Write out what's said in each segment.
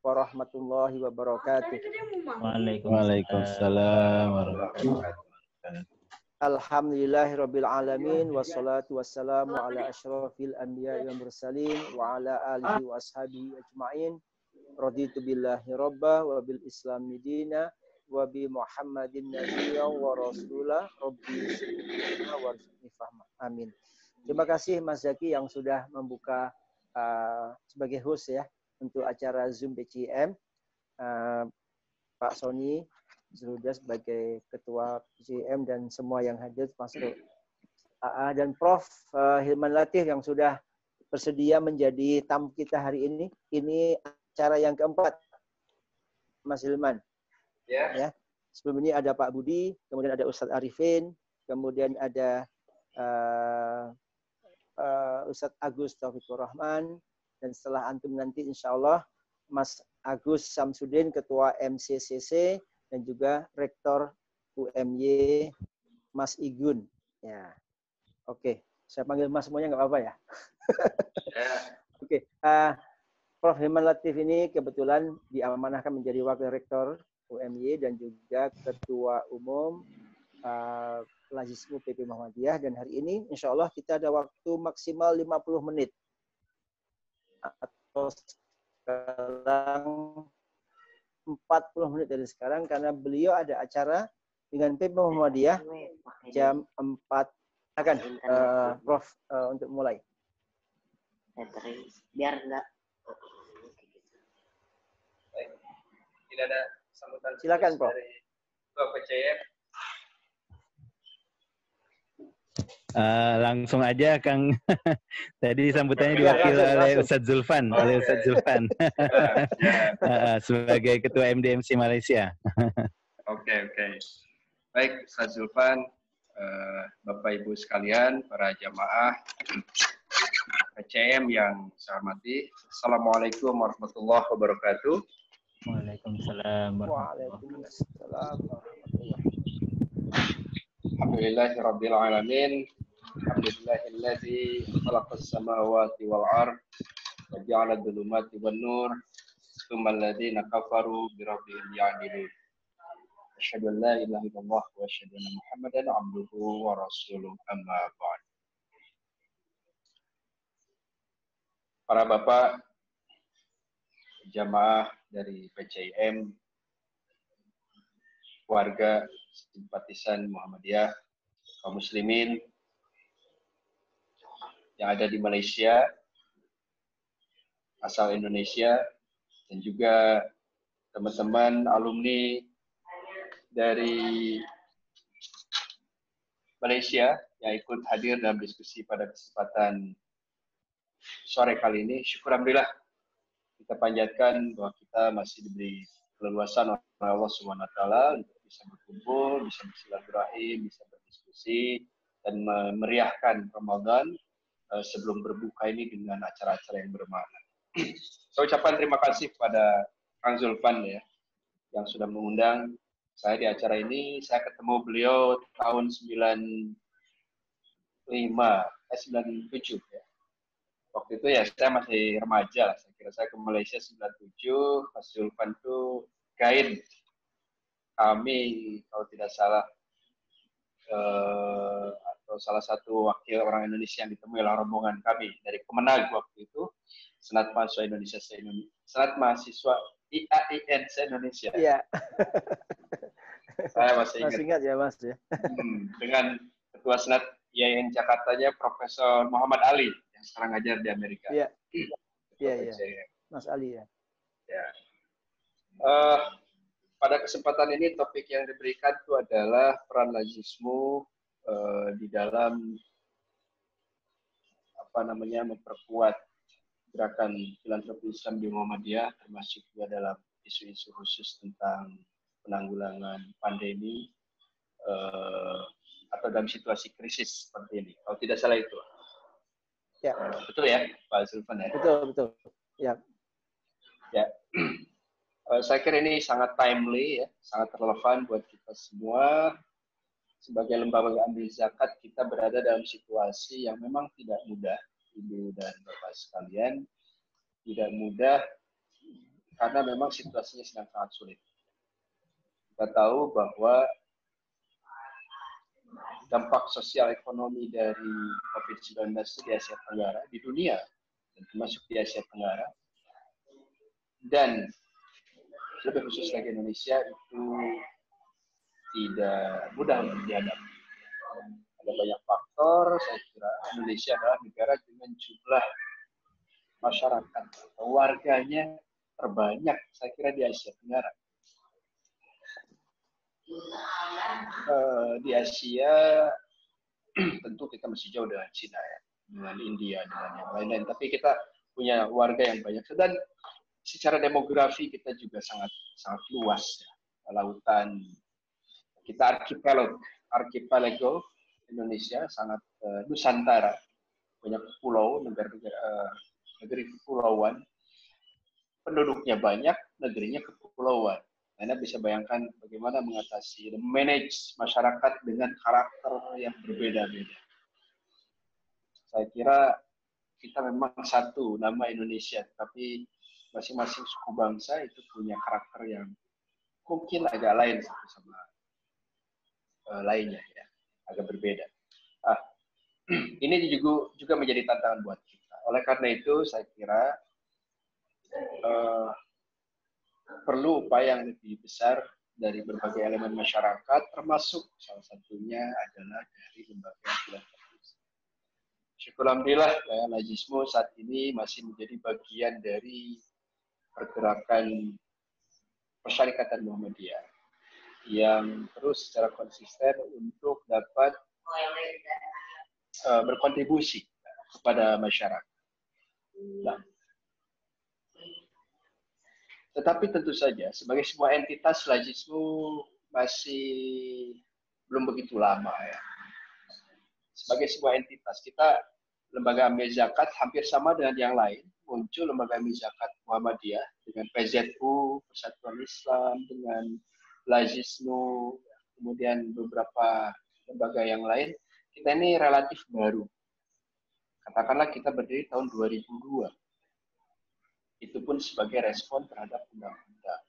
warahmatullahi wabarakatuh. Waalaikumsalam warahmatullahi wabarakatuh. Alhamdulillahirabbil alamin wassalatu wassalamu ala asyrafil anbiya'i wal mursalin wa ala alihi wa ashabihi ajmain. Raditu billahi rabba wa bil islami dina wa bi Muhammadin nabiyya wa rasulah rabbi zidni warzuqni fahma. Amin. Terima kasih Mas Zaki yang sudah membuka sebagai host ya untuk acara Zoom BCM. Pak Sony Zuhuda sebagai ketua BCM dan semua yang hadir termasuk AA dan Prof Hilman Latif yang sudah bersedia menjadi tamu kita hari ini. Ini acara yang keempat, Mas Hilman. Ya. Sebelum ini ada Pak Budi, kemudian ada Ustadz Arifin, kemudian ada Ustadz Agus Taufikur Rahman, dan setelah antum nanti insya Allah Mas Agus Samsudin, Ketua MCCC, dan juga Rektor UMY, Mas Igun. Ya, oke. Saya panggil Mas semuanya nggak apa-apa ya? Oke. Prof. Hilman Latif ini kebetulan diamanahkan menjadi Wakil Rektor UMY dan juga Ketua Umum Lazismu PP Muhammadiyah, dan hari ini insya Allah kita ada waktu maksimal 50 menit atau sekarang 40 menit dari sekarang karena beliau ada acara dengan PP Muhammadiyah jam 4. Akan Prof untuk mulai. Biar enggak. Tidak ada sambutan. Silakan Prof. Dari Ketua PCM. Langsung aja Kang. Tadi sambutannya diwakili oleh Ustadz Zulfan, sebagai Ketua MDMC Malaysia. Oke. Baik, Ustadz Zulfan, Bapak Ibu sekalian, para jamaah PCM yang saya hormati. Assalamualaikum warahmatullahi wabarakatuh. Waalaikumsalam warahmatullahi wabarakatuh. Alhamdulillahirabbil alamin. Alhamdulillahilladzi khalaqas samawati wal ard wa ja'ala adh-dhulumati wan nur tsumma alladziina kafaru bi rabbihim ya'dilun. Asyhadu an la ilaha illallah wa asyhadu anna Muhammadan 'abduhu wa rasuluh, amma ba'd. Para bapak jamaah dari PCIM, warga simpatisan Muhammadiyah, kaum muslimin yang ada di Malaysia, asal Indonesia, dan juga teman-teman alumni dari Malaysia yang ikut hadir dalam diskusi pada kesempatan sore kali ini. Syukur alhamdulillah kita panjatkan bahwa kita masih diberi keleluasan oleh Allah SWT untuk bisa berkumpul, bisa bersilaturahim, bisa berdiskusi, dan memeriahkan Ramadan sebelum berbuka ini dengan acara-acara yang bermakna. Saya ucapkan terima kasih kepada Kang Zulfan ya, yang sudah mengundang saya di acara ini. Saya ketemu beliau tahun 97 ya. Waktu itu ya saya masih remaja lah. Saya kira saya ke Malaysia 97, Mas Zulfan itu guide kami kalau tidak salah atau salah satu wakil orang Indonesia yang ditemui oleh rombongan kami dari Kemenag waktu itu, Senat Mahasiswa Indonesia Senat Mahasiswa IAIN se-Indonesia. Iya. Saya masih ingat ya Mas ya. Dengan Ketua Senat IAIN Jakartanya Profesor Muhammad Ali yang sekarang ngajar di Amerika. Iya. Iya. Mas Ali ya. Ya. Pada kesempatan ini topik yang diberikan itu adalah peran Lazismu di dalam memperkuat gerakan filantropi Islam di Muhammadiyah, termasuk juga dalam isu-isu khusus tentang penanggulangan pandemi atau dalam situasi krisis seperti ini. Kalau tidak salah itu. Ya. Betul ya, Pak Zulfan ya? Betul. Ya. Saya kira ini sangat timely ya, sangat relevan buat kita semua. Sebagai lembaga amil zakat, kita berada dalam situasi yang memang tidak mudah, Ibu dan Bapak sekalian. Tidak mudah karena memang situasinya sedang sangat sulit. Kita tahu bahwa dampak sosial ekonomi dari COVID-19 itu di Asia Tenggara, di dunia, dan termasuk di Asia Tenggara, dan lebih khusus lagi Indonesia itu tidak mudah untuk dihadapi. Ada banyak faktor, saya kira Indonesia adalah negara dengan jumlah masyarakat atau warganya terbanyak, saya kira di Asia Tenggara. Di Asia tentu kita masih jauh dengan Cina ya, dengan India, dengan yang lain-lain. Tapi kita punya warga yang banyak dan secara demografi kita juga sangat luas ya. Lautan kita archipelago Indonesia sangat nusantara, banyak pulau, negeri kepulauan, penduduknya banyak, negerinya kepulauan. Anda bisa bayangkan bagaimana mengatasi, manage masyarakat dengan karakter yang berbeda-beda. Saya kira kita memang satu nama Indonesia, tapi masing-masing suku bangsa itu punya karakter yang mungkin agak lain satu sama lainnya, ya, agak berbeda. Ini juga menjadi tantangan buat kita. Oleh karena itu, saya kira perlu upaya yang lebih besar dari berbagai elemen masyarakat, termasuk salah satunya adalah dari lembaga filantropis. Syukur alhamdulillah, Lajismo saat ini masih menjadi bagian dari pergerakan Persyarikatan Muhammadiyah yang terus secara konsisten untuk dapat berkontribusi kepada masyarakat. Nah, tetapi tentu saja sebagai sebuah entitas Lajismo masih belum begitu lama ya. Sebagai sebuah entitas kita lembaga amil zakat hampir sama dengan yang lain. Muncul lembaga amil zakat Muhammadiyah dengan PZU, Persatuan Islam, dengan Lajismo, kemudian beberapa lembaga yang lain. Kita ini relatif baru. Katakanlah kita berdiri tahun 2002. Itu pun sebagai respon terhadap undang-undang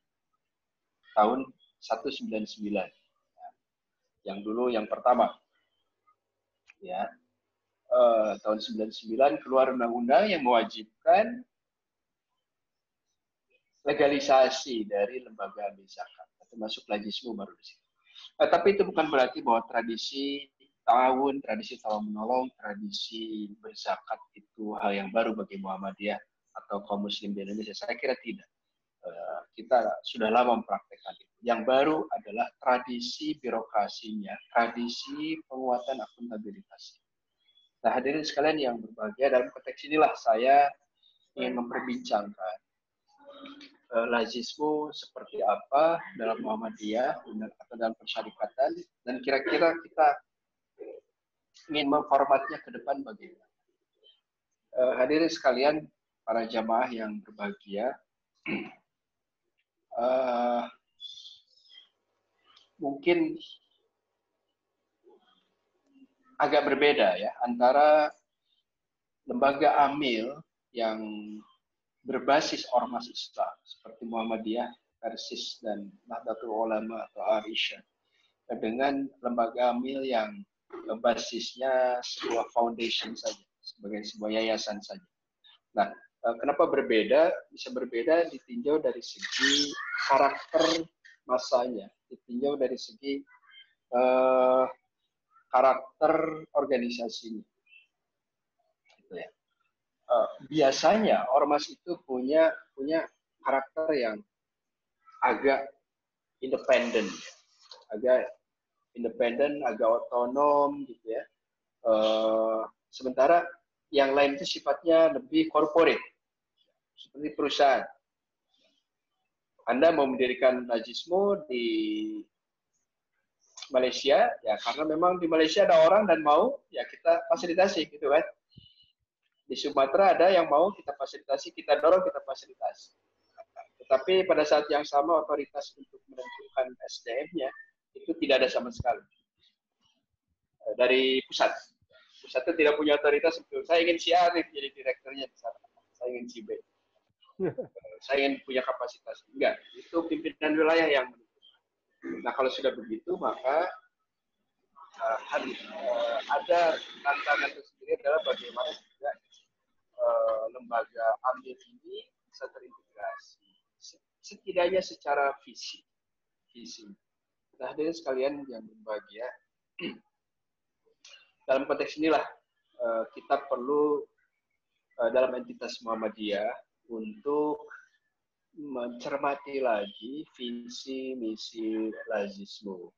tahun 199. Yang dulu yang pertama. Ya. Tahun 99 keluar undang-undang yang mewajibkan legalisasi dari lembaga amil zakat, termasuk Lajismo baru di situ. Tapi itu bukan berarti bahwa tradisi tawon menolong, tradisi berzakat itu hal yang baru bagi Muhammadiyah atau kaum muslim di Indonesia. Saya kira tidak. Kita sudah lama mempraktekkan itu. Yang baru adalah tradisi birokrasinya, tradisi penguatan akuntabilitas. Nah, hadirin sekalian yang berbahagia, dalam konteks inilah saya ingin memperbincangkan Lajismo seperti apa dalam Muhammadiyah atau dalam persyarikatan, dan kira-kira kita ingin memformatnya ke depan bagaimana. Hadirin sekalian, para jamaah yang berbahagia, mungkin agak berbeda ya antara lembaga amil yang berbasis ormas Islam seperti Muhammadiyah, Persis, dan Nahdlatul Ulama atau Aisyah dengan lembaga amil yang basisnya sebuah foundation saja, sebagai sebuah yayasan saja. Nah, kenapa berbeda? Bisa berbeda ditinjau dari segi karakter masanya, ditinjau dari segi karakter organisasinya. Gitu ya. Biasanya ormas itu punya karakter yang agak independen, agak otonom gitu ya. Sementara yang lain itu sifatnya lebih corporate, seperti perusahaan. Anda mau mendirikan Lajismo di Malaysia, ya karena memang di Malaysia ada orang dan mau, ya kita fasilitasi gitu kan. Di Sumatera ada yang mau, kita fasilitasi, kita dorong, kita fasilitasi. Tetapi pada saat yang sama otoritas untuk menentukan SDM-nya itu tidak ada sama sekali. Dari pusat itu tidak punya otoritas untuk saya ingin si A jadi direkturnya di sana, saya ingin si B. saya ingin punya kapasitas. Enggak, itu pimpinan wilayah yang menentukan. Nah, kalau sudah begitu, maka ada tantangan tersendiri adalah bagaimana juga lembaga AMIR ini bisa terintegrasi. Setidaknya secara visi. Nah, hadirin sekalian yang berbahagia, dalam konteks inilah kita perlu dalam entitas Muhammadiyah untuk mencermati lagi visi misi lazismu.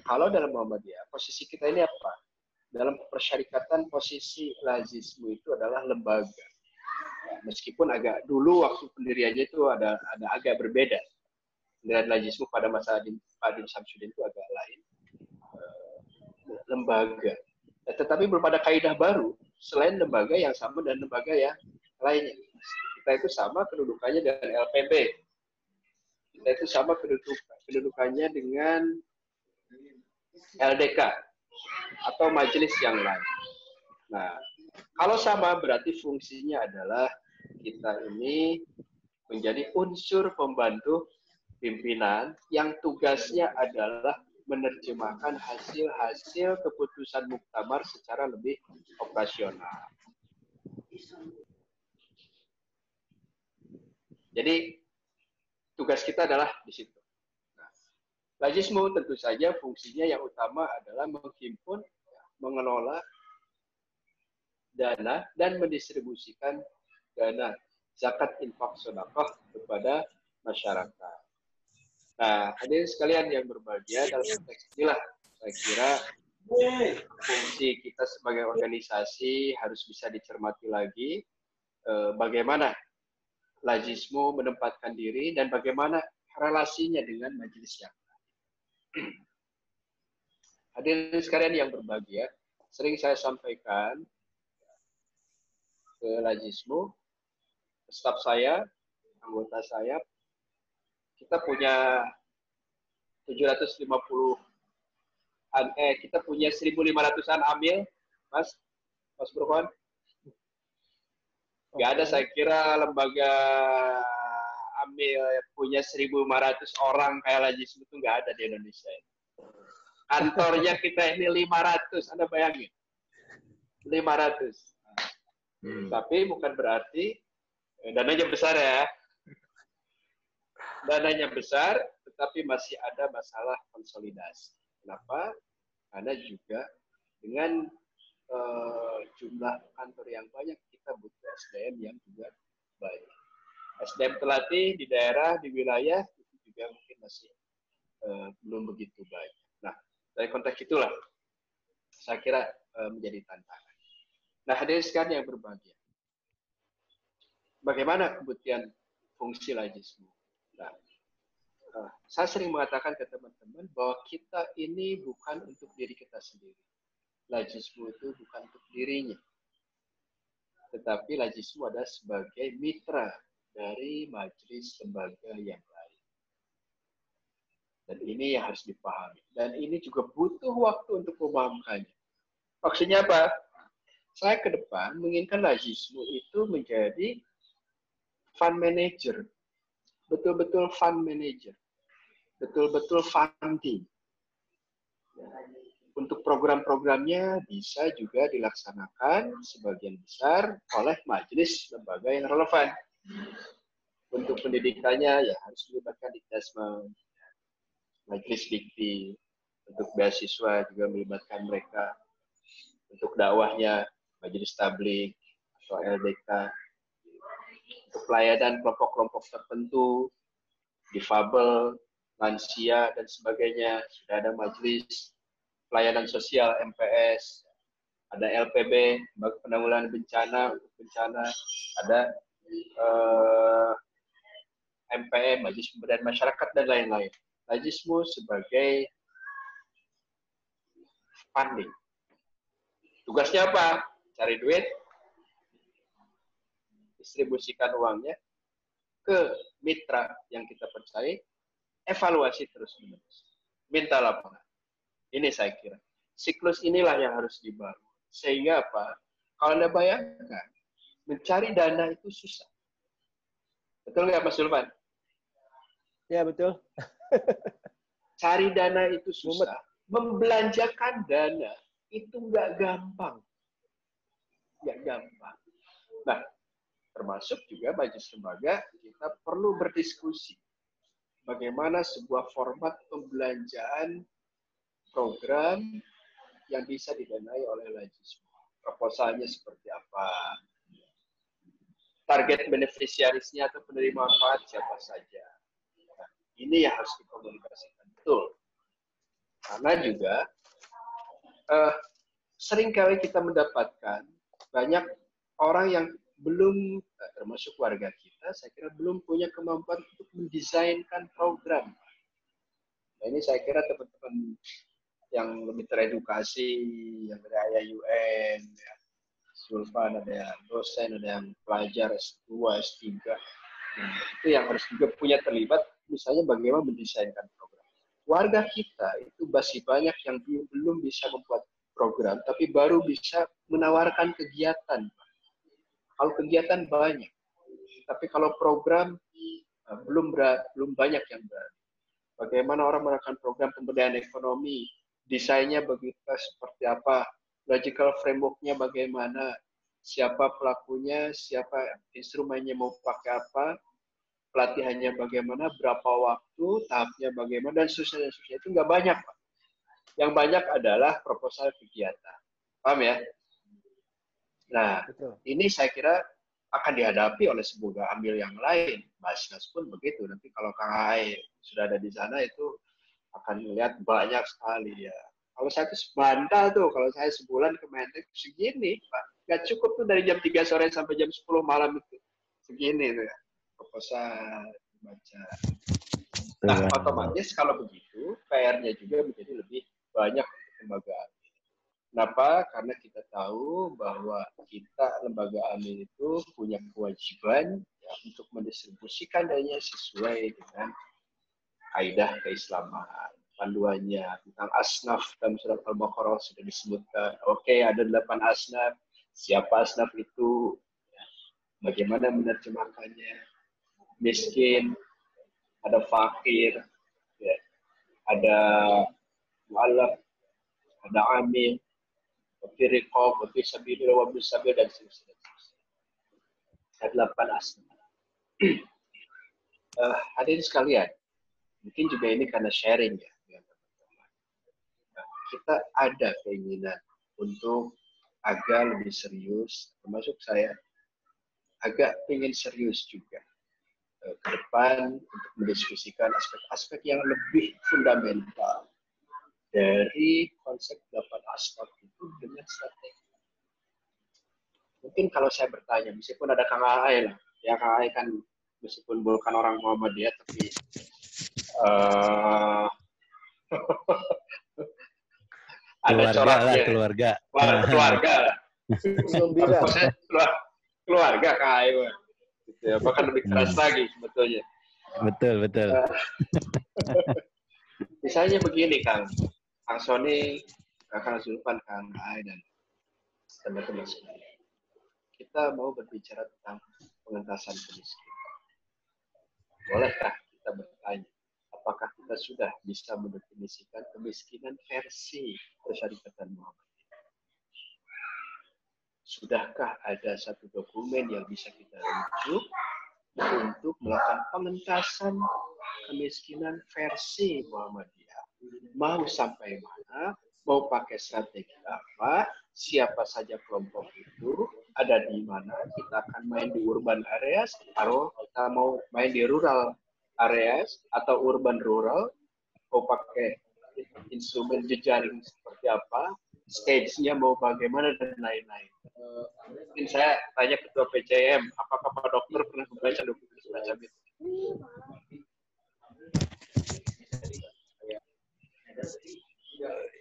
Kalau dalam Muhammadiyah, posisi kita ini apa? Dalam persyarikatan posisi lazismu itu adalah lembaga. Ya, meskipun agak dulu waktu pendiriannya itu ada agak berbeda. Pendirian lazismu pada masa Pak Din Samsudin itu agak lain. Lembaga. Nah, tetapi belum ada kaidah baru selain lembaga yang sama dan lembaga yang lainnya. Kita itu sama kedudukannya dengan LPB. Kita itu sama kedudukannya dengan LDK atau majelis yang lain. Nah, kalau sama berarti fungsinya adalah kita ini menjadi unsur pembantu pimpinan yang tugasnya adalah menerjemahkan hasil-hasil keputusan muktamar secara lebih operasional. Jadi tugas kita adalah di situ. Nah, lazismu tentu saja fungsinya yang utama adalah menghimpun, mengelola dana dan mendistribusikan dana zakat infak sedekah kepada masyarakat. Nah, hadirin sekalian yang berbahagia, dalam konteks inilah saya kira fungsi kita sebagai organisasi harus bisa dicermati lagi bagaimana lazismu menempatkan diri dan bagaimana relasinya dengan majelis yang lain. Hadirin sekalian yang berbahagia, sering saya sampaikan ke lazismu, staf saya, anggota saya, kita punya 750 kita punya 1.500-an amil, Mas Burkon. Nggak ada, saya kira lembaga amil punya 1.500 orang kayak lazismu itu nggak ada di Indonesia. Kantornya kita ini 500, Anda bayangin. 500. Tapi bukan berarti dananya besar ya. Dananya besar, tetapi masih ada masalah konsolidasi. Kenapa? Karena juga dengan jumlah kantor yang banyak, kita butuh SDM yang juga banyak. SDM terlatih di daerah, di wilayah, itu juga mungkin masih belum begitu banyak. Nah, dari konteks itulah, saya kira menjadi tantangan. Nah, hadirin sekalian yang berbahagia. Bagaimana kemudian fungsi lazismu? Nah, saya sering mengatakan ke teman-teman bahwa kita ini bukan untuk diri kita sendiri. Lazismu itu bukan untuk dirinya. Tetapi lazismu adalah sebagai mitra dari majelis lembaga yang lain. Dan ini yang harus dipahami. Dan ini juga butuh waktu untuk memahamkannya. Maksudnya apa? Saya ke depan menginginkan lazismu itu menjadi fund manager. Betul-betul fund manager. Betul-betul funding. Untuk program-programnya bisa juga dilaksanakan sebagian besar oleh majelis lembaga yang relevan. Untuk pendidikannya ya harus melibatkan Dikdasmen, majelis dikti. Untuk beasiswa juga melibatkan mereka. Untuk dakwahnya majelis tabligh atau LDK. Untuk pelayanan kelompok-kelompok tertentu, difabel, lansia, dan sebagainya. Sudah ada majelis pelayanan sosial MPS, ada LPB, penanggulangan bencana, ada MPM, Majelis Pemberdayaan Masyarakat, dan lain-lain. Lazismu sebagai funding. Tugasnya apa? Cari duit, distribusikan uangnya ke mitra yang kita percaya, evaluasi terus-menerus. Minta laporan. Ini saya kira. Siklus inilah yang harus dibangun. Sehingga apa? Kalau Anda bayangkan, mencari dana itu susah. Betul nggak Mas Zulfan? Ya, betul. Cari dana itu susah. Membelanjakan dana itu nggak gampang. Nggak gampang. Nah, termasuk juga majelis lembaga, kita perlu berdiskusi bagaimana sebuah format pembelanjaan program yang bisa didanai oleh Lajis. Proposalnya seperti apa? Target beneficiarisnya atau penerima manfaat siapa saja? Nah, ini yang harus dikomunikasikan betul. Karena juga seringkali kita mendapatkan banyak orang yang belum, termasuk warga kita, saya kira belum punya kemampuan untuk mendesainkan program. Nah, ini saya kira teman-teman yang lebih teredukasi, yang dari IAIN, ya, Zulfan, ada yang dosen, ada yang pelajar S2, S3, nah, itu yang harus juga punya terlibat, misalnya bagaimana mendesainkan program. Warga kita itu masih banyak yang belum bisa membuat program, tapi baru bisa menawarkan kegiatan. Kalau kegiatan banyak, tapi kalau program belum banyak yang berani. Bagaimana orang melakukan program pemberdayaan ekonomi, desainnya begitu seperti apa, logical framework-nya bagaimana, siapa pelakunya, siapa instrumennya mau pakai apa, pelatihannya bagaimana, berapa waktu, tahapnya bagaimana, dan seterusnya. Itu nggak banyak, Pak. Yang banyak adalah proposal kegiatan. Paham ya? Nah, betul. Ini saya kira akan dihadapi oleh sebuah ambil yang lain. Basnas pun begitu. Nanti kalau Kang Hai sudah ada di sana itu akan melihat banyak sekali ya. Kalau saya tuh bandal tuh, kalau saya sebulan ke Mentek segini, Pak. Nggak cukup tuh dari jam 3 sore sampai jam 10 malam itu. Segini tuh ya. Proposal baca. Nah, otomatis kalau begitu, PR-nya juga menjadi lebih banyak untuk lembaga amin. Kenapa? Karena kita tahu bahwa kita lembaga amin itu punya kewajiban ya, untuk mendistribusikan dananya sesuai dengan kaidah keislaman. Panduannya tentang asnaf dalam surat Al-Baqarah sudah disebutkan. Oke, ada 8 asnaf. Siapa asnaf itu? Bagaimana menerjemahkannya? Miskin, ada fakir, ya, ada mu'allaf, ada amil, Wafiriqob, Wafisabil, Wabisabil, dan seterusnya. Ada 8 asnaf. Hadirin sekalian, mungkin juga ini karena sharing ya. Kita ada keinginan untuk agak lebih serius, termasuk saya agak ingin serius juga ke depan untuk mendiskusikan aspek-aspek yang lebih fundamental dari konsep 8 asnaf itu dengan strategi. Mungkin kalau saya bertanya, meskipun ada Kang Aai lah, ya Kang Aai kan meskipun bukan orang Muhammadiyah, tapi ada coraknya. Keluarga. Keluarga lah. Keluarga Kang Aai. Gitu ya, bahkan lebih keras lagi sebetulnya. Betul. Misalnya begini Kang Sony, Kang Zulfan, Kang Aai, dan teman-teman sekalian. Kita mau berbicara tentang pengentasan kemiskinan. Bolehkah kita bertanya, apakah kita sudah bisa mendefinisikan kemiskinan versi Persyarikatan Muhammadiyah? Sudahkah ada satu dokumen yang bisa kita rujuk untuk melakukan pengentasan kemiskinan versi Muhammadiyah? Mau sampai mana? Mau pakai strategi apa? Siapa saja kelompok itu? Ada di mana? Kita akan main di urban areas, atau kita mau main di rural areas atau urban rural? Mau pakai instrumen jejaring seperti apa? Stage-nya mau bagaimana dan lain-lain. Mungkin saya tanya Ketua PCM, apakah Pak Dokter pernah membaca dokumen semacam itu?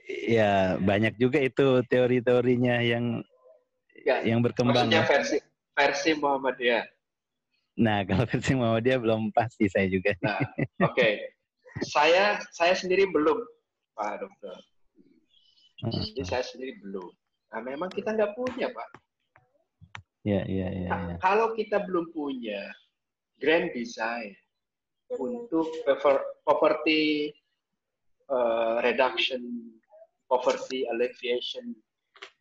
Ya, banyak juga itu teori-teorinya yang berkembang. Maksudnya versi Muhammadiyah. Nah, kalau versi Muhammadiyah belum pasti saya juga. Nah, oke. Saya sendiri belum, Pak Dokter. Jadi saya sendiri belum. Nah, memang kita nggak punya, Pak. Ya. Kalau kita belum punya, grand design untuk poverty reduction, poverty alleviation,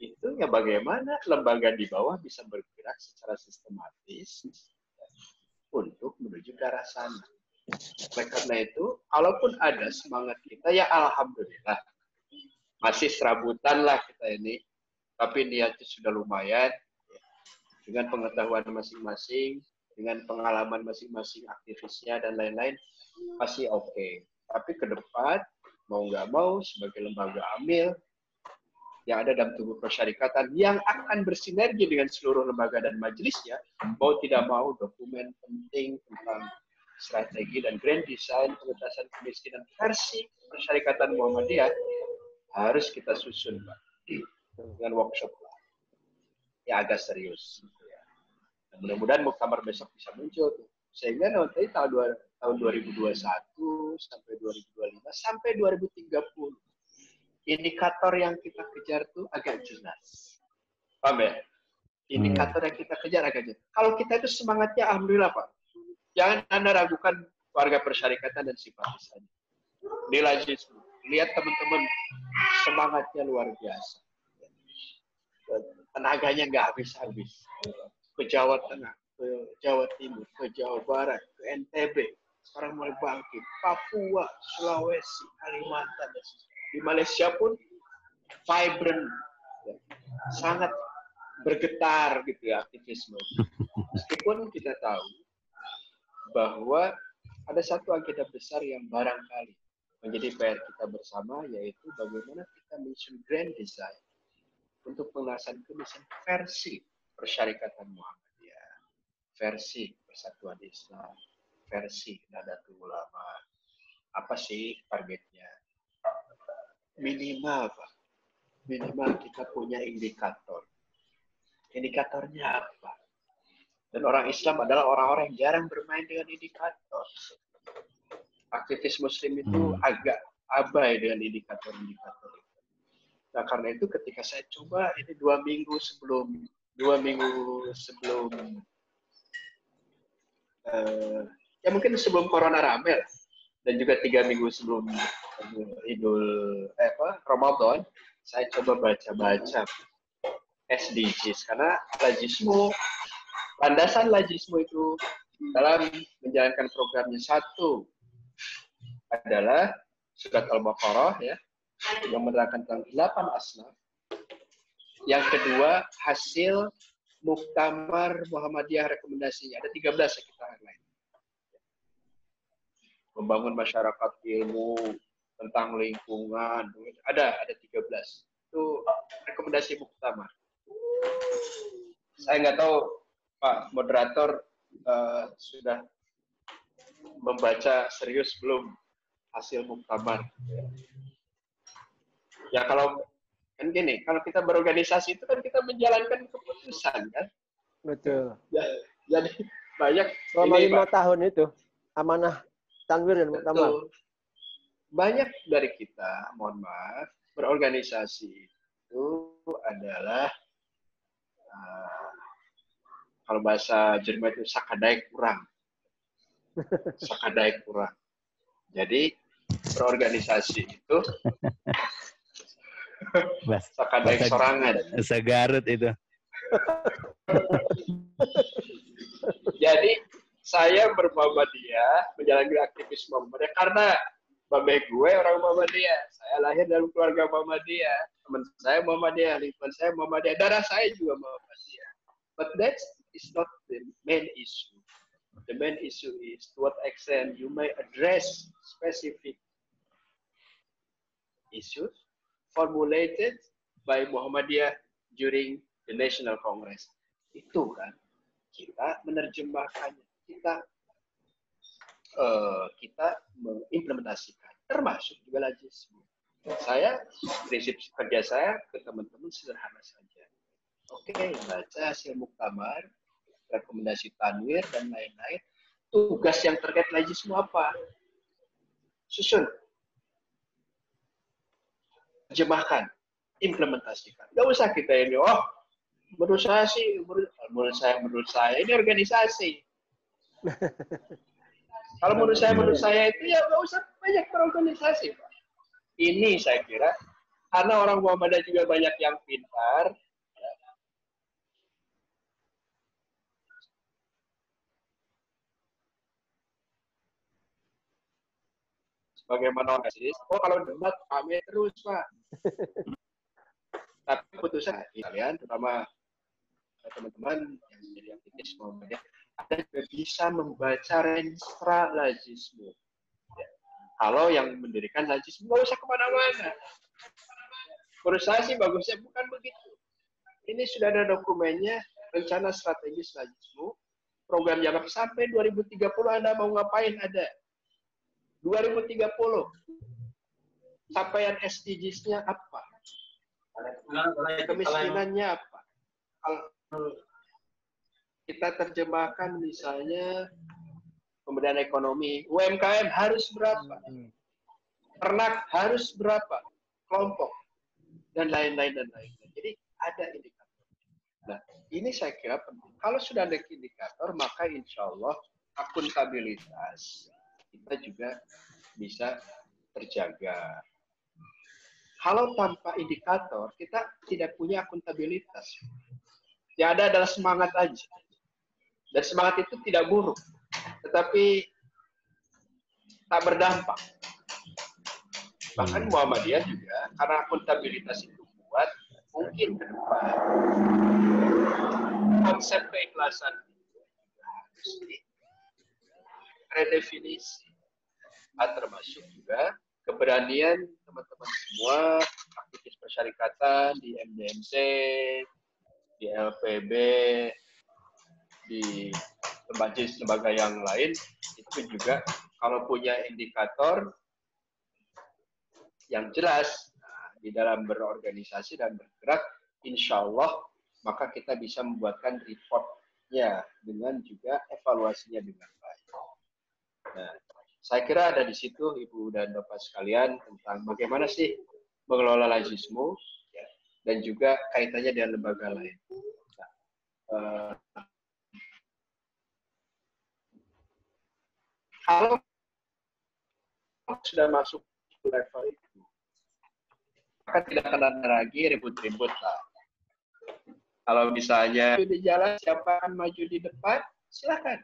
itu ya bagaimana lembaga di bawah bisa bergerak secara sistematis untuk menuju ke arah sana. Oleh karena itu, kalaupun ada semangat kita, ya alhamdulillah. Masih serabutan lah kita ini, tapi niatnya sudah lumayan. Dengan pengetahuan masing-masing, dengan pengalaman masing-masing aktivisnya dan lain-lain, masih oke. Tapi ke depan, mau nggak mau, sebagai lembaga amil yang ada dalam tubuh persyarikatan yang akan bersinergi dengan seluruh lembaga dan majelisnya, mau tidak mau dokumen penting tentang strategi dan grand design pengentasan kemiskinan versi persyarikatan Muhammadiyah harus kita susun, Pak, dengan workshop yang agak serius. Dan mudah-mudahan muktamar besok bisa muncul, sehingga nanti tahun 2021 sampai 2025 sampai 2030 indikator yang kita kejar tuh agak jelas. Paham ya? Indikator yang kita kejar agak jelas. Kalau kita itu semangatnya alhamdulillah, Pak. Jangan Anda ragukan warga persyarikatan dan simpatisannya. Di Lajis, lihat teman-teman semangatnya luar biasa. Tenaganya nggak habis-habis. Ke Jawa Tengah, ke Jawa Timur, ke Jawa Barat, ke NTB, sekarang mulai bangkit, Papua, Sulawesi, Kalimantan, di Malaysia pun vibrant, sangat bergetar gitu ya aktivisme. Meskipun kita tahu bahwa ada satu agenda besar yang barangkali menjadi PR kita bersama, yaitu bagaimana kita mensusun grand design untuk pengasahan kemiskinan versi persyarikatan Muhammadiyah, versi Persatuan Islam, versi Nahdlatul Ulama. Apa sih targetnya? Minimal, Pak. Minimal kita punya indikator. Indikatornya apa? Dan orang Islam adalah orang-orang yang jarang bermain dengan indikator. Aktivis Muslim itu agak abai dengan indikator-indikator. Nah, karena itu ketika saya coba ini 2 minggu sebelum ya mungkin sebelum corona rame lah, dan juga 3 minggu sebelum Ramadan, saya coba baca-baca SDGs, karena landasan Lajismu itu dalam menjalankan programnya, satu adalah surat Al-Baqarah ya, yang menerangkan tentang 8 asnaf. Yang kedua, hasil Muktamar Muhammadiyah rekomendasinya. Ada 13 yang kita highlight. Membangun masyarakat ilmu tentang lingkungan. Ada 13. Itu rekomendasi Muktamar. Saya nggak tahu Pak moderator sudah membaca serius belum hasil Muktamar. Ya kalau kan gini, kalau kita berorganisasi itu kan kita menjalankan keputusan kan. Betul. Ya, jadi banyak selama 5 tahun itu amanah Tanwir dan Muktamar. Banyak dari kita, mohon maaf, berorganisasi itu adalah kalau bahasa Jerman itu sakadai kurang. Sakadai kurang. Jadi berorganisasi itu sakadai sorangan. Bahasa Garut itu. Jadi saya bermuhammadiyah, menjalankan aktivisme Muhammadiyah karena babe gue orang Muhammadiyah. Saya lahir dalam keluarga Muhammadiyah. Teman saya Muhammadiyah, lingkungan saya Muhammadiyah, darah saya juga Muhammadiyah. But that is not the main issue. The main issue is to what extent you may address specific issues formulated by Muhammadiyah during the National Congress. Itu kan kita menerjemahkannya, kita mengimplementasikan, termasuk juga Lajismu. Saya prinsip kerja saya ke teman-teman sederhana saja. Oke, baca hasil Muktamar, rekomendasi Tanwir dan lain-lain. Tugas yang terkait Lajismu apa? Susun, terjemahkan, implementasikan. Gak usah kita ini, menurut saya ini organisasi. Kalau menurut saya itu ya nggak usah banyak berorganisasi, Pak. Ini saya kira karena orang Muhammadiyah juga banyak yang pintar. Ya. Sebagaimana Aziz, kalau debat kami terus, Pak. Tapi putusan kalian, terutama teman-teman yang menjadi aktivis Muhammadiyah, ada juga bisa membaca renstra lajismu. Ya. Kalau yang mendirikan lajismu nggak usah kemana-mana. Menurut saya sih bagusnya bukan begitu. Ini sudah ada dokumennya, rencana strategis lajismu, program jangka sampai 2030 Anda mau ngapain ada. 2030 capaian SDGs-nya apa? Kemiskinannya apa? Kalau kita terjemahkan misalnya pemberdayaan ekonomi, UMKM harus berapa? Ternak harus berapa? Kelompok dan lain-lain dan lain-lain. Jadi ada indikator. Nah, ini saya kira penting. Kalau sudah ada indikator, maka insya Allah akuntabilitas kita juga bisa terjaga. Kalau tanpa indikator, kita tidak punya akuntabilitas. Yang ada adalah semangat aja. Dan semangat itu tidak buruk, tetapi tak berdampak. Bahkan Muhammadiyah juga, karena akuntabilitas itu kuat, mungkin ke depan konsep keikhlasan itu harus redefinisi. Termasuk juga keberanian teman-teman semua, aktivis persyarikatan di MDMC, di LPB, di lembaga yang lain, itu juga kalau punya indikator yang jelas di dalam berorganisasi dan bergerak, insya Allah maka kita bisa membuatkan reportnya dengan juga evaluasinya dengan baik. Nah, saya kira ada di situ Ibu dan Bapak sekalian tentang bagaimana sih mengelola lajismu ya, dan juga kaitannya dengan lembaga lain. Nah, kalau sudah masuk level itu, maka tidak akan ada lagi ribut-ribut lah. Kalau misalnya di jalan siapa akan maju di depan, silakan.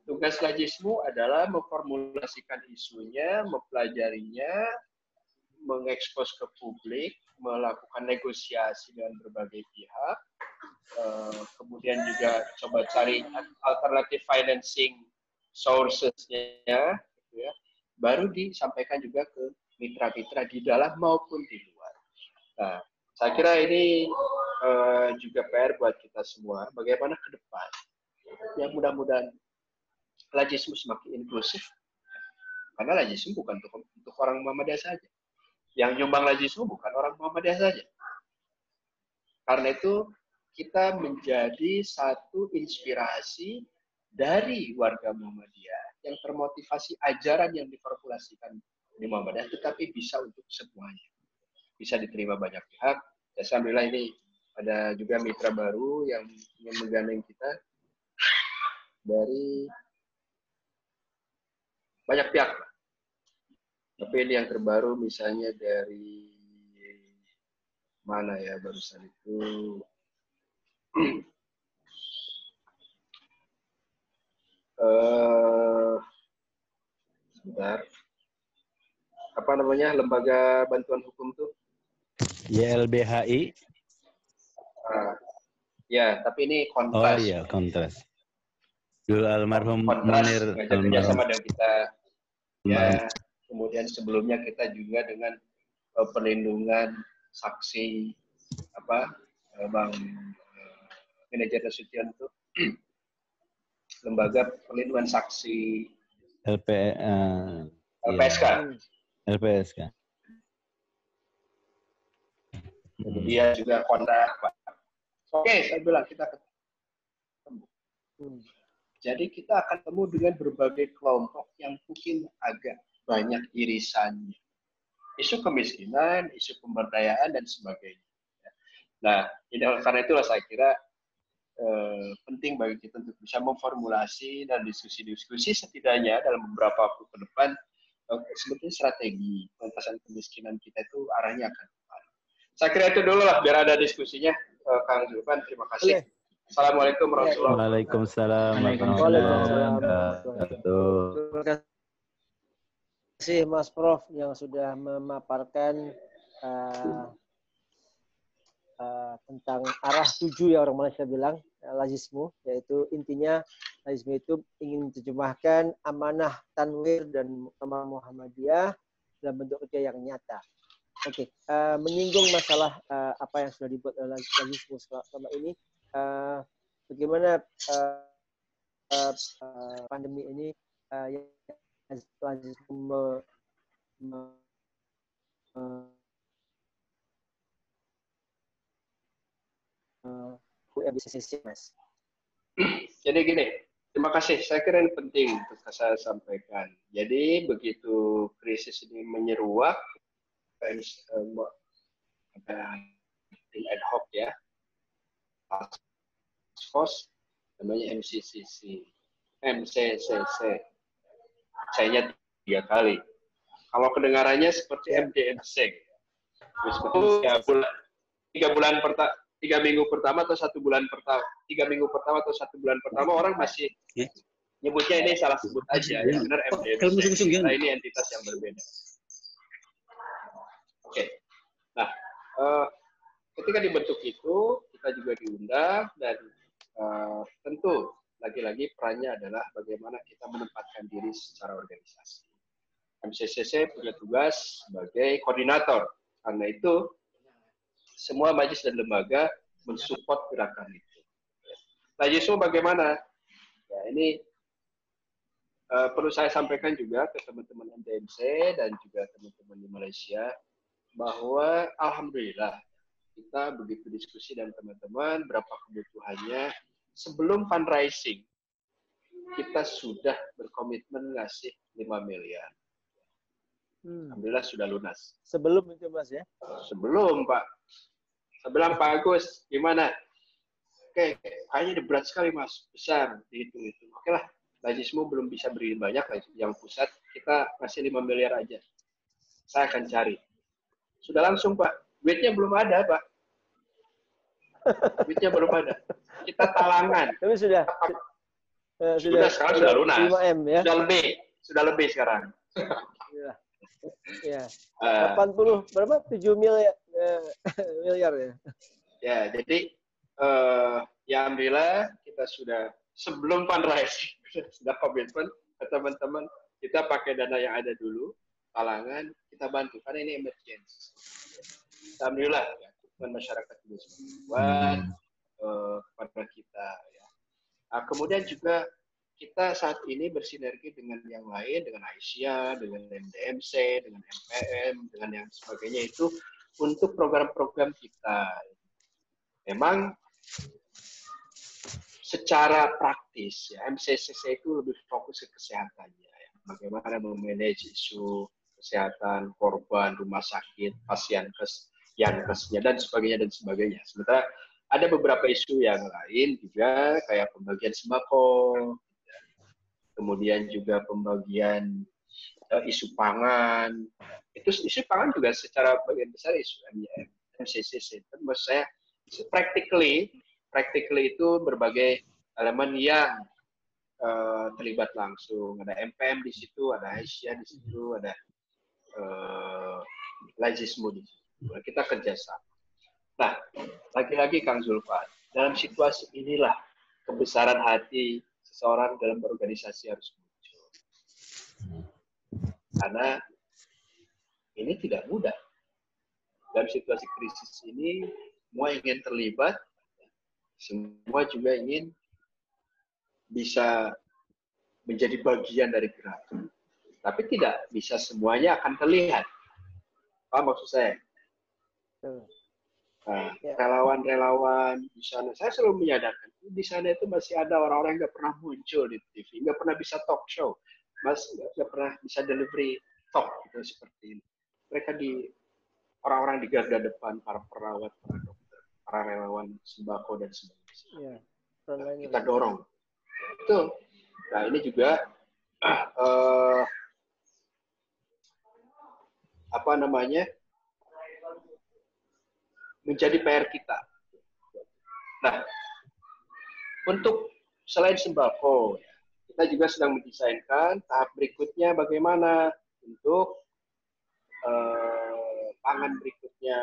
Tugas lajismu adalah memformulasikan isunya, mempelajarinya, mengekspos ke publik, melakukan negosiasi dengan berbagai pihak, kemudian juga coba cari alternative financing sources-nya, gitu ya, baru disampaikan juga ke mitra-mitra di dalam maupun di luar. Nah, saya kira ini juga PR buat kita semua, bagaimana ke depan. Ya mudah-mudahan lajismu semakin inklusif, karena lajismu bukan untuk orang Muhammadiyah saja. Yang nyumbang lajismu bukan orang Muhammadiyah saja. Karena itu kita menjadi satu inspirasi dari warga Muhammadiyah yang termotivasi ajaran yang diformulasikan di Muhammadiyah, tetapi bisa untuk semuanya. Bisa diterima banyak pihak. Ya, alhamdulillah ini ada juga mitra baru yang menggandeng kita dari banyak pihak. Tapi ini yang terbaru misalnya dari mana ya barusan itu sebentar, apa namanya lembaga bantuan hukum tuh? YLBHI. Ya, tapi ini kontras. Oh iya, kontras. Dulu almarhum Kontras Munir kerjasama dengan kita. Ya, kemudian sebelumnya kita juga dengan perlindungan saksi Bang Manajer Nasution itu lembaga perlindungan saksi LPSK. LPSK. Kemudian juga kontrak, Pak. Oke, saya bilang kita ketemu. Jadi kita akan ketemu dengan berbagai kelompok yang mungkin agak banyak irisannya. Isu kemiskinan, isu pemberdayaan, dan sebagainya. Nah, karena itulah saya kira penting bagi kita untuk bisa memformulasi dan diskusi-diskusi setidaknya dalam beberapa waktu ke depan sebetulnya strategi pengentasan kemiskinan kita itu arahnya akan kemana. Saya kira itu dulu lah biar ada diskusinya. Kang Zulfan, terima kasih. Assalamualaikum warahmatullahi wabarakatuh. Waalaikumsalam warahmatullahi wabarakatuh. Terima kasih Mas Prof yang sudah memaparkan tentang arah 7 ya orang Malaysia bilang, lazismu, yaitu intinya lazismu itu ingin diterjemahkan amanah Tanwir dan Muktamar Muhammadiyah dalam bentuk kerja yang nyata. Oke, menyinggung masalah apa yang sudah dibuat oleh lazismu selama ini, bagaimana pandemi ini lazismu Mas. Jadi gini, terima kasih. Saya kira ini penting untuk saya sampaikan. Jadi begitu krisis ini menyeruak, ada tim ad hoc ya, task force namanya MCCC. Saya 3 kali. Kalau kedengarannya seperti MDMC. Seperti 3 minggu pertama atau 1 bulan pertama, 3 minggu pertama atau 1 bulan pertama orang masih nyebutnya ini salah sebut aja. Yang benar MDMC. Nah, ini entitas yang berbeda. Oke. Nah, ketika dibentuk itu kita juga diundang dan tentu lagi-lagi perannya adalah bagaimana kita menempatkan diri secara organisasi. MCCC punya tugas sebagai koordinator. Karena itu semua majelis dan lembaga mensupport gerakan itu. Nah, justru bagaimana? Ya, ini perlu saya sampaikan juga ke teman-teman MDMC dan juga teman-teman di Malaysia bahwa alhamdulillah kita begitu diskusi dan teman-teman berapa kebutuhannya sebelum fundraising kita sudah berkomitmen ngasih 5 miliar. Alhamdulillah sudah lunas. Sebelum itu Mas ya? Sebelum Pak. Saya bilang Pak Agus, gimana? Oke, kayaknya berat sekali Mas, besar, dihitung-hitung. Oke lah, lazismu belum bisa beri banyak, yang pusat kita kasih 5 miliar aja. Saya akan cari. Sudah langsung Pak, duitnya belum ada Pak. Duitnya belum ada. Kita talangan. Tapi sudah sekarang sudah lunas. 5M ya? Sudah lebih sekarang. Ya. 80 berapa? 7 miliar ya. Ya, jadi ya alhamdulillah kita sudah sebelum fundraising sudah komitmen ke teman-teman kita pakai dana yang ada dulu, talangan kita bantu karena ini emergency. Alhamdulillah ya, masyarakat juga buat kepada kita ya. Nah, kemudian juga kita saat ini bersinergi dengan yang lain, dengan Aisyah, dengan MDMC, dengan MPM, dengan yang sebagainya itu untuk program-program kita. Memang secara praktis ya MCCC itu lebih fokus ke kesehatannya ya. Bagaimana memanage isu kesehatan korban rumah sakit, pasien yankesnya dan sebagainya. Sementara ada beberapa isu yang lain juga kayak pembagian sembako, kemudian juga pembagian isu pangan. Itu isu pangan juga secara bagian besar isu MCCC. Maksud saya practically itu berbagai elemen yang terlibat langsung. Ada MPM di situ, ada Aisyah di situ, ada lazismu di situ. Kita kerjasama. Nah, lagi-lagi Kang Zulfan, dalam situasi inilah kebesaran hati seseorang dalam berorganisasi harus muncul. Karena ini tidak mudah. Dalam situasi krisis ini, semua ingin terlibat, semua juga ingin bisa menjadi bagian dari gerakan. Tapi tidak bisa semuanya akan terlihat. Apa maksud saya? Nah, relawan-relawan di sana, saya selalu menyadarkan, di sana itu masih ada orang-orang yang nggak pernah muncul di TV, nggak pernah bisa talk show, nggak pernah bisa delivery talk gitu seperti ini. Mereka orang-orang di garda depan, para perawat, para dokter, para relawan sembako dan sebagainya. kita dorong. Betul. Nah ini juga apa namanya, menjadi PR kita. Nah, untuk selain sembako, kita juga sedang mendesainkan tahap berikutnya bagaimana untuk pangan berikutnya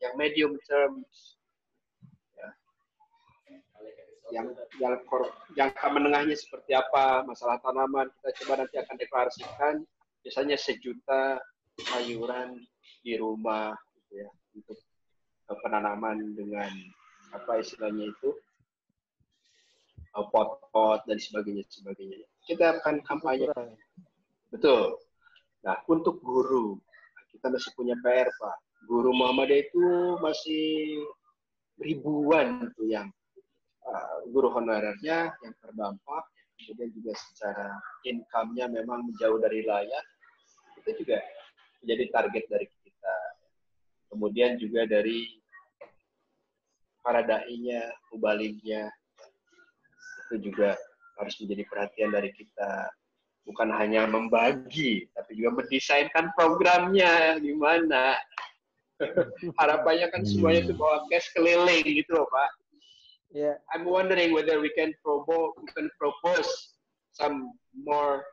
yang medium term, ya. yang jangka menengahnya seperti apa, masalah tanaman kita coba nanti akan deklarasikan. Biasanya 1 juta sayuran di rumah, gitu ya, untuk penanaman dengan apa istilahnya itu pot-pot dan sebagainya. Kita akan kampanye. Betul. Nah, untuk guru, kita masih punya PR, Pak. Guru Muhammadiyah itu masih ribuan tuh yang guru honorernya yang terdampak, kemudian juga secara income-nya memang menjauh dari layak. Itu juga menjadi target dari kita. Kemudian juga dari para da'inya, mubalignya, itu juga harus menjadi perhatian dari kita. Bukan hanya membagi, tapi juga mendesainkan programnya gimana. Harapannya kan semuanya itu bawa cash keliling gitu loh, Pak. Yeah. I'm wondering whether we can propose some more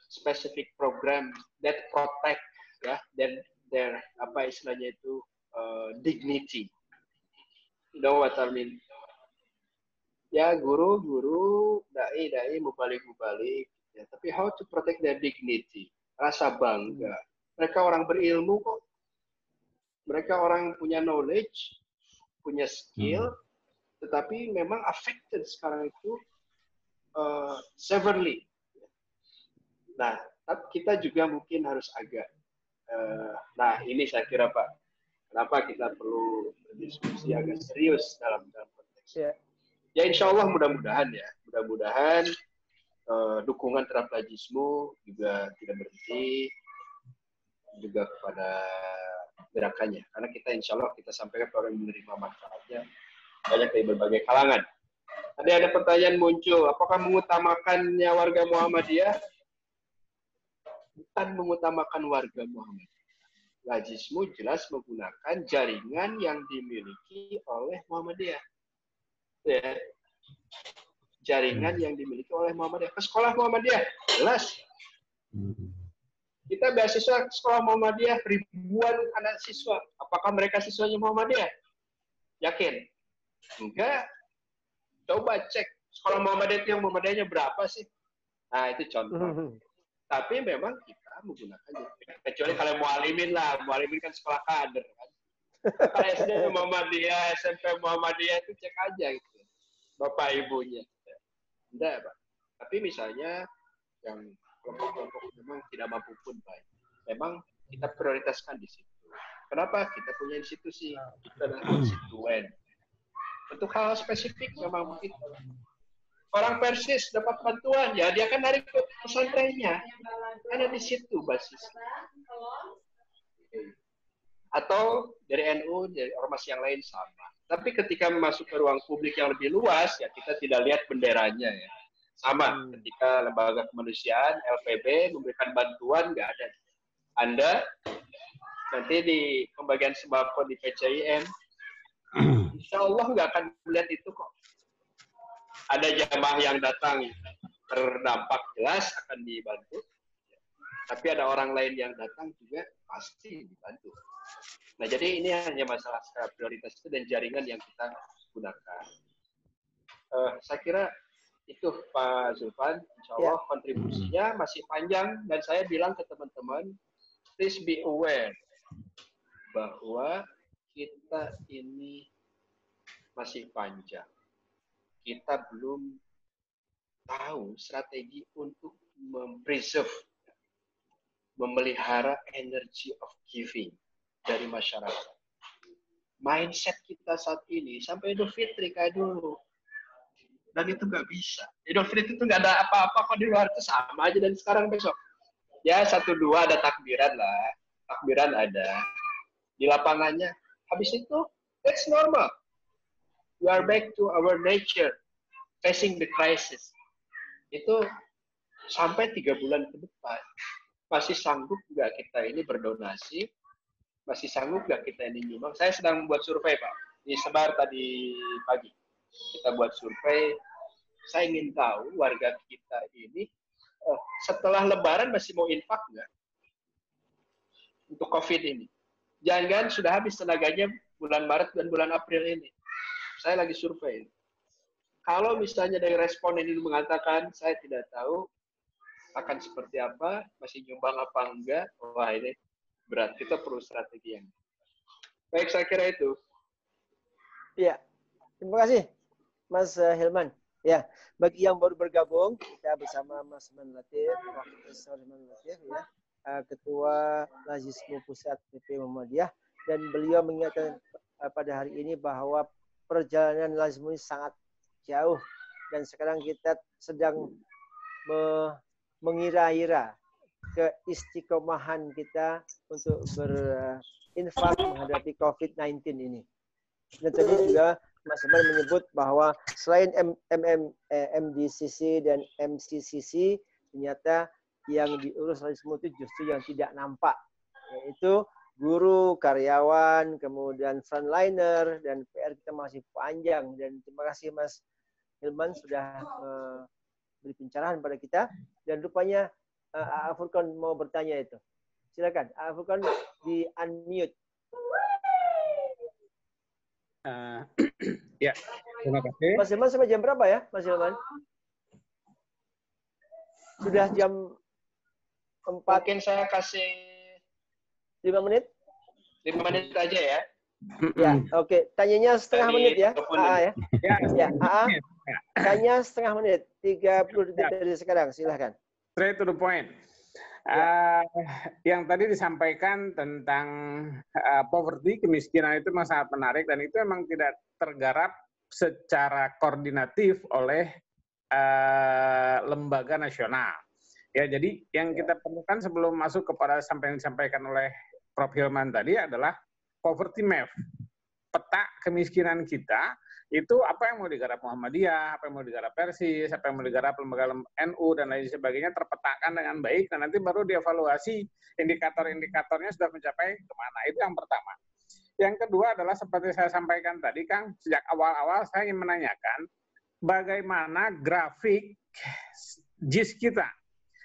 specific program that protect, ya, their apa istilahnya itu dignity. You know what I mean? Ya, guru, dai, mubalik, ya, tapi how to protect their dignity, rasa bangga. Mereka orang berilmu kok. Mereka orang punya knowledge, punya skill, tetapi memang affected sekarang itu severely. Nah, kita juga mungkin harus agak, nah ini saya kira Pak, kenapa kita perlu berdiskusi agak serius dalam konteks. Ya insya Allah mudah-mudahan dukungan terhadap Lajismu juga tidak berhenti, juga kepada gerakannya. Karena kita insya Allah kita sampaikan kepada orang yang menerima manfaatnya banyak dari berbagai kalangan. Ada pertanyaan muncul, apakah mengutamakannya warga Muhammadiyah? Bukan mengutamakan warga Muhammadiyah. Lajismu jelas menggunakan jaringan yang dimiliki oleh Muhammadiyah. Ya. Jaringan yang dimiliki oleh Muhammadiyah. Ke sekolah Muhammadiyah, jelas. Kita beasiswa sekolah Muhammadiyah, ribuan anak siswa. Apakah mereka siswanya Muhammadiyah? Yakin? Enggak. Coba cek sekolah Muhammadiyah itu yang Muhammadiyahnya berapa sih? Nah, itu contoh. Tapi memang kita menggunakan kecuali kalau mualimin lah. Mualimin kan sekolah kader kan. Kalau SD Muhammadiyah, SMP Muhammadiyah itu cek aja gitu. Bapak ibunya. Enggak, Pak. Tapi misalnya yang kelompok-kelompok memang tidak mampu pun baik. Memang kita prioritaskan di situ. Kenapa? Kita punya institusi. Kita adalah konstituen. Untuk hal spesifik memang mungkin orang Persis dapat bantuan, ya dia kan dari pesantrennya. Ada di situ basis. Atau dari NU, dari ormas yang lain sama. Tapi ketika masuk ke ruang publik yang lebih luas, ya kita tidak lihat benderanya ya. Sama ketika lembaga kemanusiaan, LPB memberikan bantuan, nggak ada. Anda nanti di pembagian sembako di PCIM, insya Allah nggak akan melihat itu kok. Ada jamaah yang datang terdampak jelas akan dibantu. Tapi ada orang lain yang datang juga pasti dibantu. Nah, jadi ini hanya masalah prioritas itu dan jaringan yang kita gunakan. Saya kira itu Pak Zulfan, insya Allah kontribusinya masih panjang dan saya bilang ke teman-teman, please be aware bahwa kita ini masih panjang. Kita belum tahu strategi untuk mempreserve, memelihara energy of giving dari masyarakat. Mindset kita saat ini sampai Idul Fitri kayak dulu. Dan itu nggak bisa. Idul Fitri itu nggak ada apa-apa kok di luar itu sama aja dan sekarang besok. Ya 1-2 ada takbiran lah. Takbiran ada. Di lapangannya. Habis itu, that's normal. we are back to our nature, facing the crisis. Itu sampai 3 bulan ke depan. Masih sanggup nggak kita ini berdonasi? Masih sanggup nggak kita ini nyumbang? Saya sedang membuat survei, Pak. Disebar tadi pagi. Kita buat survei. Saya ingin tahu warga kita ini setelah Lebaran masih mau infak nggak untuk COVID ini? Jangan sudah habis tenaganya bulan Maret dan bulan April ini. Saya lagi survei. Kalau misalnya dari respon ini mengatakan saya tidak tahu akan seperti apa, masih nyumbang apa enggak, wah ini berat. Kita perlu strategi yang baik. Saya kira itu. Ya, terima kasih Mas Hilman. Ya, bagi yang baru bergabung, kita bersama Mas Hilman Latif, Profesor Hilman Latif, ya, Ketua Lazismu Pusat PP Muhammadiyah, dan beliau mengingatkan pada hari ini bahwa perjalanan Lazismu ini sangat jauh, dan sekarang kita sedang mengira-ira keistiqomahan kita untuk berinfak menghadapi COVID-19 ini. Dan tadi juga Mas Hilman menyebut bahwa selain MDCC dan MCCC, ternyata yang diurus Lazismu itu justru yang tidak nampak, yaitu guru, karyawan, kemudian frontliner, dan PR kita masih panjang. Dan terima kasih Mas Hilman sudah beri pencerahan pada kita. Dan rupanya Furqan mau bertanya itu. Silakan, Furqan di unmute. Ya, terima kasih. Mas Hilman sampai jam berapa ya, Mas Hilman? Sudah jam 4. Mungkin saya kasih 5 menit? 5 menit aja ya. Ya, oke. Tanyanya setengah menit ya, AA ya. Ya, AA. Tanya setengah menit, 30 detik dari sekarang. Silahkan. Straight to the point. Yang tadi disampaikan tentang poverty, kemiskinan itu memang sangat menarik, dan itu memang tidak tergarap secara koordinatif oleh lembaga nasional. Ya, jadi yang kita perlukan sebelum masuk kepada sampai yang disampaikan oleh Prof. Hilman tadi adalah poverty map, peta kemiskinan kita. Itu apa yang mau digarap Muhammadiyah, apa yang mau digarap Persis, apa yang mau digarap lembaga NU, dan lain sebagainya terpetakan dengan baik, dan nanti baru dievaluasi indikator-indikatornya sudah mencapai kemana. Itu yang pertama. Yang kedua adalah seperti saya sampaikan tadi, Kang, sejak awal-awal saya ingin menanyakan bagaimana grafik JIS kita.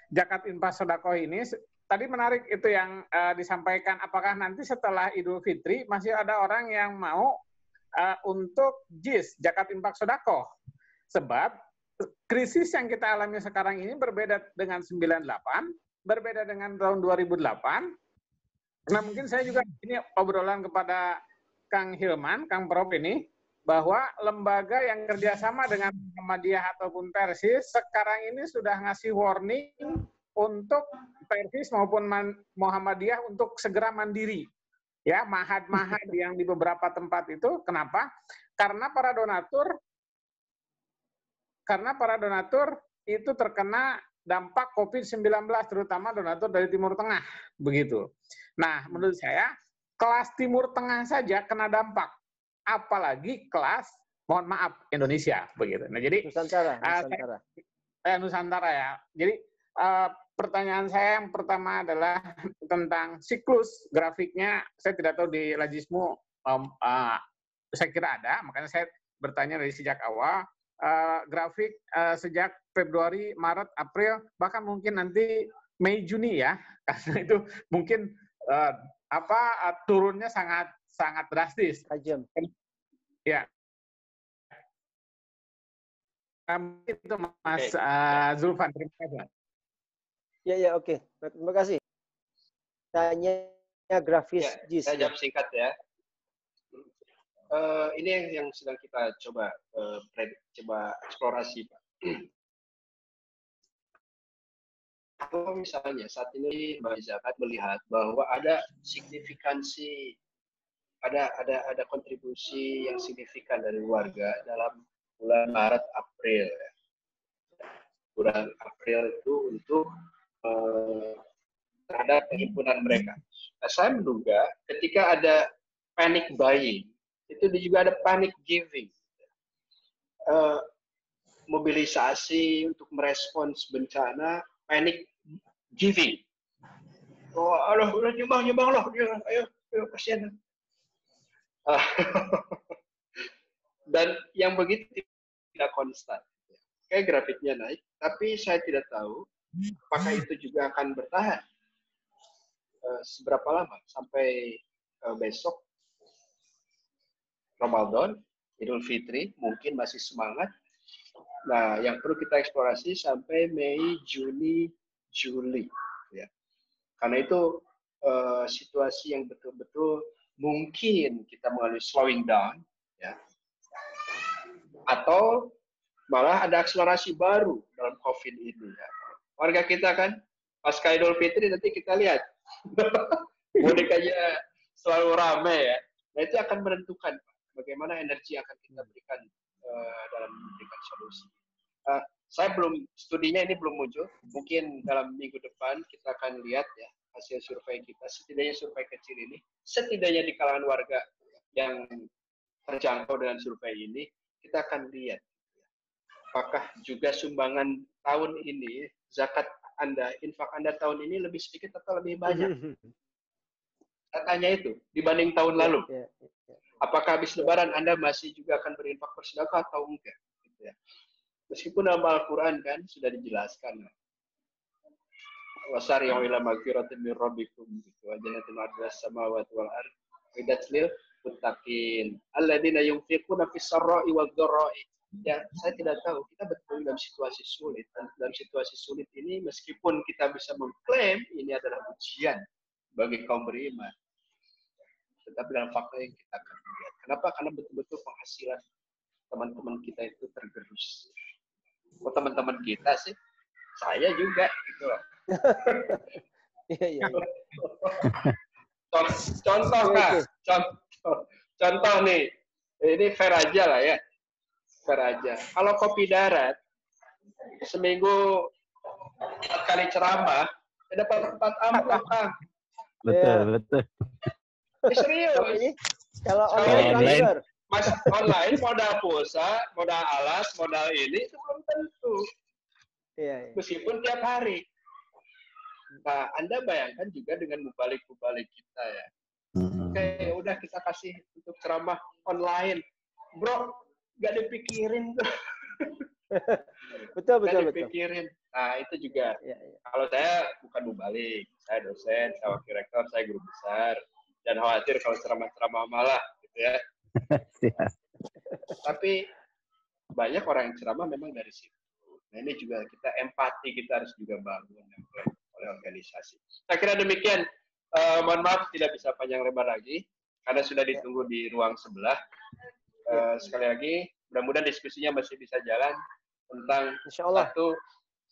Zakat Infak Sedekah ini, tadi menarik itu yang disampaikan, apakah nanti setelah Idul Fitri masih ada orang yang mau untuk JIS, Zakat Infak Sedekah. Sebab krisis yang kita alami sekarang ini berbeda dengan 98, berbeda dengan tahun 2008. Nah, mungkin saya juga ini obrolan kepada Kang Hilman, Kang Prof ini, bahwa lembaga yang kerjasama dengan Muhammadiyah ataupun Persis sekarang ini sudah ngasih warning untuk Persis maupun Muhammadiyah untuk segera mandiri. Ya, mahad-mahad yang di beberapa tempat itu, kenapa? Karena para donatur itu terkena dampak COVID-19, terutama donatur dari Timur Tengah, begitu. Nah, menurut saya, kelas Timur Tengah saja kena dampak, apalagi kelas, mohon maaf, Indonesia, begitu. Nah, jadi Nusantara ya. Jadi pertanyaan saya yang pertama adalah tentang siklus grafiknya. Saya tidak tahu di Lazismu, saya kira ada, makanya saya bertanya dari sejak awal. Grafik sejak Februari, Maret, April, bahkan mungkin nanti Mei, Juni ya, karena itu mungkin turunnya sangat drastis. Tajam. Ya. Itu Mas Zulfan, terima kasih. Ya, oke. Terima kasih. Tanya grafis JIS. Saya jawab singkat ya. Ini yang sedang kita coba eksplorasi, Pak. Kalau misalnya saat ini Mbak Zakat melihat bahwa ada signifikansi, ada kontribusi yang signifikan dari warga dalam bulan Maret, April. Bulan April itu untuk terhadap penghimpunan mereka. Nah, saya menduga ketika ada panic buying, itu juga ada panic giving. mobilisasi untuk merespons bencana, panic giving. Oh, aduh, udah nyumbang loh, ayo kasihan. Dan yang begitu tidak konstan. Kayak grafiknya naik, tapi saya tidak tahu apakah itu juga akan bertahan seberapa lama sampai besok Ramadan, Idul Fitri, mungkin masih semangat. Nah, yang perlu kita eksplorasi sampai Mei, Juni, Juli, ya. Karena itu situasi yang betul-betul mungkin kita mengalami slowing down, ya. Atau malah ada akselerasi baru dalam COVID ini. Ya. Warga kita kan, pasca Idul Fitri nanti kita lihat. Mudiknya selalu ramai ya. Nah itu akan menentukan bagaimana energi akan kita berikan dalam memberikan solusi. Saya belum, studinya ini belum muncul. Mungkin dalam minggu depan kita akan lihat ya hasil survei kita. Setidaknya survei kecil ini, setidaknya di kalangan warga yang terjangkau dengan survei ini, kita akan lihat apakah juga sumbangan tahun ini, zakat Anda, infak Anda tahun ini lebih sedikit atau lebih banyak. Saya tanya itu dibanding tahun lalu. Apakah habis Lebaran Anda masih juga akan berinfak bersedekah atau enggak? Gitu ya. Meskipun dalam Al-Quran kan sudah dijelaskan. Wasari'u ila magfiratin min rabbikum gitu. Wa jannatin 'arduhas samawati wal ardh uiddat lil muttaqin alladzina yunfiquna fis sarra'i wad dharra'i. Ya, saya tidak tahu. Kita betul dalam situasi sulit. Dan dalam situasi sulit ini, meskipun kita bisa mengklaim ini adalah ujian bagi kaum beriman, tetapi dalam fakta yang kita akan lihat. Kenapa? Karena betul-betul penghasilan teman-teman kita itu tergerus. Oh, teman-teman kita sih, saya juga gitu loh. Contoh Kak, contoh nih, ini fair aja lah ya. Aja. Kalau kopi darat seminggu 4 kali ceramah, dapat 4 amplop Kang. Betul. Serius. Serius. Kalau online, Mas online modal pulsa, modal alas, modal ini itu belum tentu. Iya. Meskipun tiap hari. Nah, Anda bayangkan juga dengan mubalik kita ya. Oke, udah kita kasih untuk ceramah online. Bro, nggak dipikirin tuh. Betul. Dipikirin. Nah, itu juga. Ya. Kalau saya bukan mubalik, saya dosen, saya wakil rektor, saya guru besar. Dan khawatir kalau ceramah-ceramah malah, gitu ya. Tapi banyak orang yang ceramah memang dari situ. Nah, ini juga kita empati kita harus juga bangun oleh organisasi. Saya kira demikian. Mohon maaf tidak bisa panjang lebar lagi karena sudah ditunggu di ruang sebelah. Sekali lagi, mudah-mudahan diskusinya masih bisa jalan tentang satu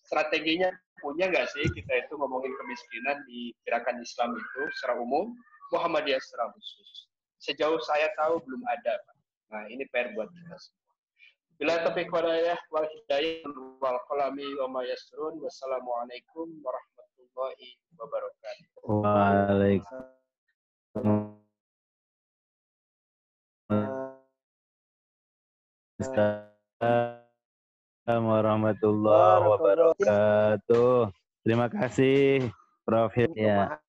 strateginya punya nggak sih kita itu ngomongin kemiskinan di gerakan Islam itu secara umum, Muhammadiyah secara khusus. Sejauh saya tahu belum ada, Pak. Nah, ini PR buat kita semua. Bila taufiq wal hidayah wal qalami wa ma yasrun. Wassalamualaikum warahmatullahi wabarakatuh. Waalaikumsalam warahmatullahi wabarakatuh. Terima kasih, Prof. Ya.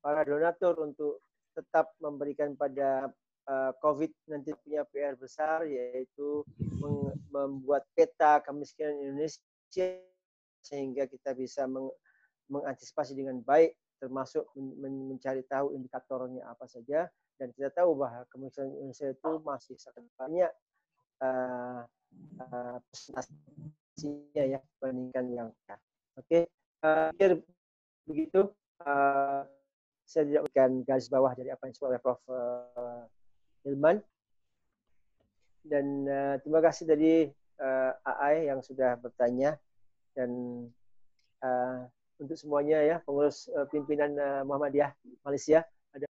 Para donatur untuk tetap memberikan pada COVID nanti punya PR besar, yaitu membuat peta kemiskinan Indonesia sehingga kita bisa mengantisipasi dengan baik, termasuk mencari tahu indikatornya apa saja. Dan kita tahu bahwa kemiskinan Indonesia itu masih sangat banyak presentasinya ya dibandingkan yang Oke. Begitu. Saya tidak akan garis bawah dari apa yang disebut oleh Prof. Hilman. Dan terima kasih dari AI yang sudah bertanya. Dan untuk semuanya ya, pengurus pimpinan Muhammadiyah Malaysia,